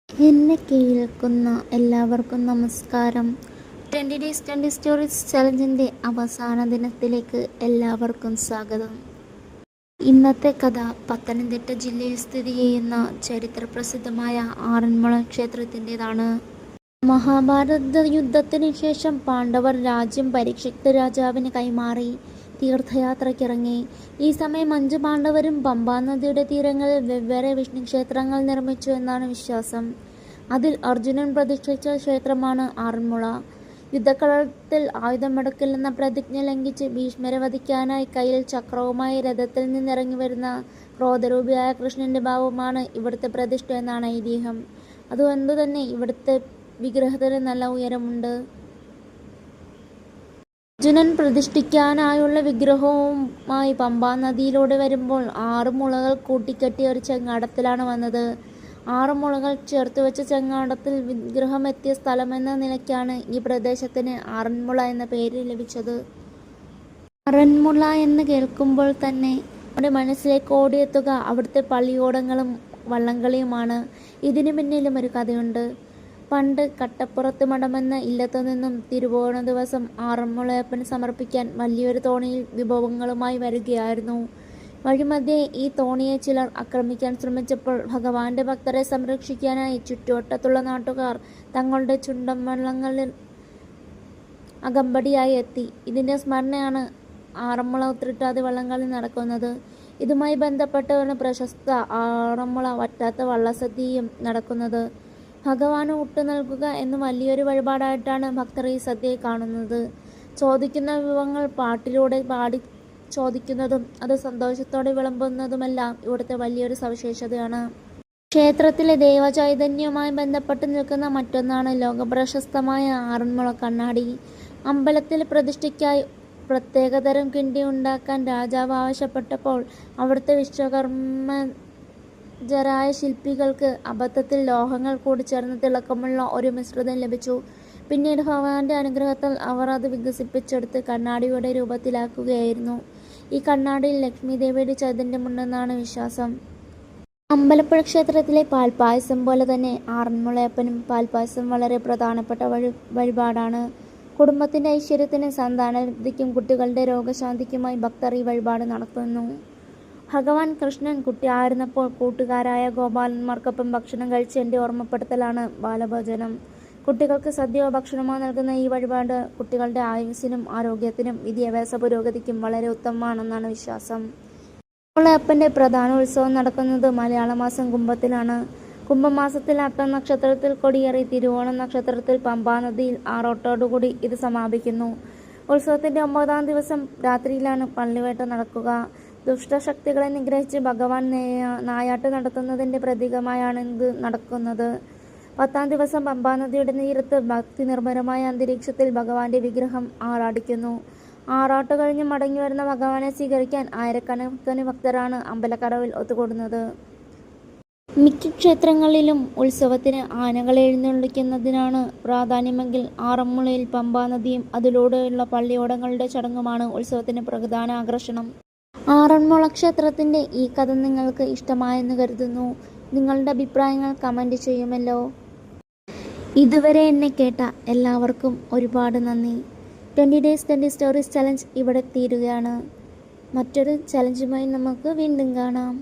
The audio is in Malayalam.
എന്നെ കേൾക്കുന്ന എല്ലാവർക്കും നമസ്കാരം. 20 ഡേയ്സ് 20 സ്റ്റോറീസ് ചലഞ്ചിൻ്റെ അവസാന ദിനത്തിലേക്ക് എല്ലാവർക്കും സ്വാഗതം. ഇന്നത്തെ കഥ പത്തനംതിട്ട ജില്ലയിൽ സ്ഥിതി ചെയ്യുന്ന ചരിത്രപ്രസിദ്ധമായ ആറന്മുള ക്ഷേത്രത്തിൻ്റെതാണ്. മഹാഭാരത യുദ്ധത്തിന് ശേഷം പാണ്ഡവർ രാജ്യം പരീക്ഷിത് രാജാവിന് കൈമാറി തീർത്ഥയാത്രയ്ക്കിറങ്ങി. ഈ സമയം 5 പാണ്ഡവരും പമ്പാനദിയുടെ തീരങ്ങളിൽ വെവ്വേറെ വിഷ്ണു ക്ഷേത്രങ്ങൾ നിർമ്മിച്ചു എന്നാണ് വിശ്വാസം. അതിൽ അർജുനൻ പ്രതിഷ്ഠിച്ച ക്ഷേത്രമാണ് ആറന്മുള. യുദ്ധക്കളത്തിൽ ആയുധമെടുക്കില്ലെന്ന പ്രതിജ്ഞ ലംഘിച്ച് ഭീഷ്മരെ വധിക്കാനായി കയ്യിൽ ചക്രവുമായി രഥത്തിൽ നിന്നിറങ്ങി വരുന്ന ക്രോധരൂപിയായ കൃഷ്ണന്റെ ഭാവമാണ് ഇവിടുത്തെ പ്രതിഷ്ഠ എന്നാണ് ഐതിഹ്യം. അതുകൊണ്ടുതന്നെ ഇവിടുത്തെ വിഗ്രഹത്തിന് നല്ല ഉയരമുണ്ട്. അർജുനൻ പ്രതിഷ്ഠിക്കാനായുള്ള വിഗ്രഹവുമായി പമ്പാ നദിയിലൂടെ വരുമ്പോൾ 6 മുളകൾ കൂട്ടിക്കെട്ടിയ ഒരു ചെങ്ങാടത്തിലാണ് വന്നത്. 6 മുളകൾ ചേർത്തുവെച്ച ചെങ്ങാടത്തിൽ വിഗ്രഹം എത്തിയ സ്ഥലമെന്ന നിലയ്ക്കാണ് ഈ പ്രദേശത്തിന് ആറന്മുള എന്ന പേര് ലഭിച്ചത്. ആറന്മുള എന്ന് കേൾക്കുമ്പോൾ തന്നെ നമ്മുടെ മനസ്സിലേക്ക് ഓടിയെത്തുക അവിടുത്തെ പള്ളിയോടങ്ങളും വള്ളംകളിയുമാണ്. ഇതിനു പിന്നിലും ഒരു കഥയുണ്ട്. പണ്ട് കട്ടപ്പുറത്ത് മഠമെന്ന ഇല്ലത്തു നിന്നും തിരുവോണ ദിവസം ആറന്മുളയപ്പന് സമർപ്പിക്കാൻ വലിയൊരു തോണിയിൽ വിഭവങ്ങളുമായി വരികയായിരുന്നു. വഴിമധ്യേ ഈ തോണിയെ ചിലർ ആക്രമിക്കാൻ ശ്രമിച്ചപ്പോൾ ഭഗവാന്റെ ഭക്തരെ സംരക്ഷിക്കാനായി ചുറ്റുവട്ടത്തുള്ള നാട്ടുകാർ തങ്ങളുടെ ചുണ്ടൻ വള്ളങ്ങളിൽ അകമ്പടിയായി എത്തി. ഇതിന്റെ സ്മരണയാണ് ആറന്മുള ഉത്രട്ടാതി വള്ളംകളി നടക്കുന്നത്. ഇതുമായി ബന്ധപ്പെട്ടാണ് പ്രശസ്ത ആറന്മുള വറ്റാത്ത വള്ളസദ്യയും നടക്കുന്നത്. ഭഗവാന് ഊട്ട് നൽകുക എന്ന് വലിയൊരു വഴിപാടായിട്ടാണ് ഭക്തർ ഈ സദ്യയെ കാണുന്നത്. ചോദിക്കുന്ന വിഭവങ്ങൾ പാട്ടിലൂടെ പാടി ചോദിക്കുന്നതും അത് സന്തോഷത്തോടെ വിളമ്പുന്നതുമെല്ലാം ഇവിടുത്തെ വലിയൊരു സവിശേഷതയാണ്. ക്ഷേത്രത്തിലെ ദേവചൈതന്യവുമായി ബന്ധപ്പെട്ട് നിൽക്കുന്ന മറ്റൊന്നാണ് ലോകപ്രശസ്തമായ ആറന്മുള കണ്ണാടി. അമ്പലത്തിൽ പ്രതിഷ്ഠയ്ക്കായി പ്രത്യേകതരം കിണ്ടി ഉണ്ടാക്കാൻ രാജാവ് ആവശ്യപ്പെട്ടപ്പോൾ അവിടുത്തെ വിശ്വകർമ്മജരായ ശില്പികൾക്ക് അബദ്ധത്തിൽ ലോഹങ്ങൾ കൂടിച്ചേർന്ന് തിളക്കമുള്ള ഒരു മിശ്രിതം ലഭിച്ചു. പിന്നീട് ഭഗവാന്റെ അനുഗ്രഹത്താൽ അവർ അത് വികസിപ്പിച്ചെടുത്ത് കണ്ണാടിയുടെ രൂപത്തിലാക്കുകയായിരുന്നു. ഈ കണ്ണാടിയിൽ ലക്ഷ്മി ദേവിയുടെ ചൈതന്യമുണ്ടെന്നാണ് വിശ്വാസം. അമ്പലപ്പുഴ ക്ഷേത്രത്തിലെ പാൽപ്പായസം പോലെ തന്നെ ആറന്മുളയപ്പനും പാൽപ്പായസം വളരെ പ്രധാനപ്പെട്ട വഴിപാടാണ്. കുടുംബത്തിന്റെ ഐശ്വര്യത്തിനും സന്താനലബ്ധിക്കും കുട്ടികളുടെ രോഗശാന്തിക്കുമായി ഭക്തർ ഈ വഴിപാട് നടത്തുന്നു. ഭഗവാൻ കൃഷ്ണൻ കുട്ടിയായിരുന്നപ്പോൾ കൂട്ടുകാരായ ഗോപാലന്മാർക്കൊപ്പം ഭക്ഷണം കഴിച്ചതിന്റെ ഓർമ്മപ്പെടുത്തലാണ് ബാലഭോജനം. കുട്ടികൾക്ക് സദ്യയോ ഭക്ഷണമോ നൽകുന്ന ഈ വഴിപാട് കുട്ടികളുടെ ആയുസ്സിനും ആരോഗ്യത്തിനും വിദ്യാഭ്യാസ പുരോഗതിക്കും വളരെ ഉത്തമമാണെന്നാണ് വിശ്വാസം. ആറന്മുളയപ്പന്റെ പ്രധാന ഉത്സവം നടക്കുന്നത് മലയാള മാസം കുംഭത്തിലാണ്. കുംഭമാസത്തിൽ അത്തം നക്ഷത്രത്തിൽ കൊടിയേറി തിരുവോണ നക്ഷത്രത്തിൽ പമ്പാനദിയിൽ ആറോട്ടോടുകൂടി ഇത് സമാപിക്കുന്നു. ഉത്സവത്തിന്റെ 9ാം ദിവസം രാത്രിയിലാണ് പള്ളിവേട്ട നടക്കുക. ദുഷ്ടശക്തികളെ നിഗ്രഹിച്ച് ഭഗവാൻ നായാട്ട് നടത്തുന്നതിന്റെ പ്രതീകമായാണ് ഇത് നടക്കുന്നത്. 10ാം ദിവസം പമ്പാനദിയുടെ തീരത്ത് ഭക്തി നിർഭരമായ അന്തരീക്ഷത്തിൽ ഭഗവാന്റെ വിഗ്രഹം ആറാടിക്കുന്നു. ആറാട്ട് കഴിഞ്ഞ് മടങ്ങി വരുന്ന ഭഗവാനെ സ്വീകരിക്കാൻ ആയിരക്കണക്കിന് ഭക്തരാണ് അമ്പലക്കടവിൽ ഒത്തുകൂടുന്നത്. മിക്ക ക്ഷേത്രങ്ങളിലും ഉത്സവത്തിന് ആനകളെ എഴുന്നള്ളിക്കുന്നതിനാണ് പ്രാധാന്യമെങ്കിൽ ആറന്മുളയിൽ പമ്പാനദിയും അതിലൂടെയുള്ള പള്ളിയോടങ്ങളുടെ ചടങ്ങുമാണ് ഉത്സവത്തിന് പ്രധാന ആകർഷണം. ആറന്മുള ക്ഷേത്രത്തിന്റെ ഈ കഥ നിങ്ങൾക്ക് ഇഷ്ടമായെന്ന് കരുതുന്നു. നിങ്ങളുടെ അഭിപ്രായങ്ങൾ കമന്റ് ചെയ്യുമല്ലോ. ഇതുവരെ എന്നെ കേട്ട എല്ലാവർക്കും ഒരുപാട് നന്ദി. 20 ഡേയ്സ് 20 സ്റ്റോറീസ് ചലഞ്ച് ഇവിടെ തീരുകയാണ്. മറ്റൊരു ചലഞ്ചുമായി നമുക്ക് വീണ്ടും കാണാം.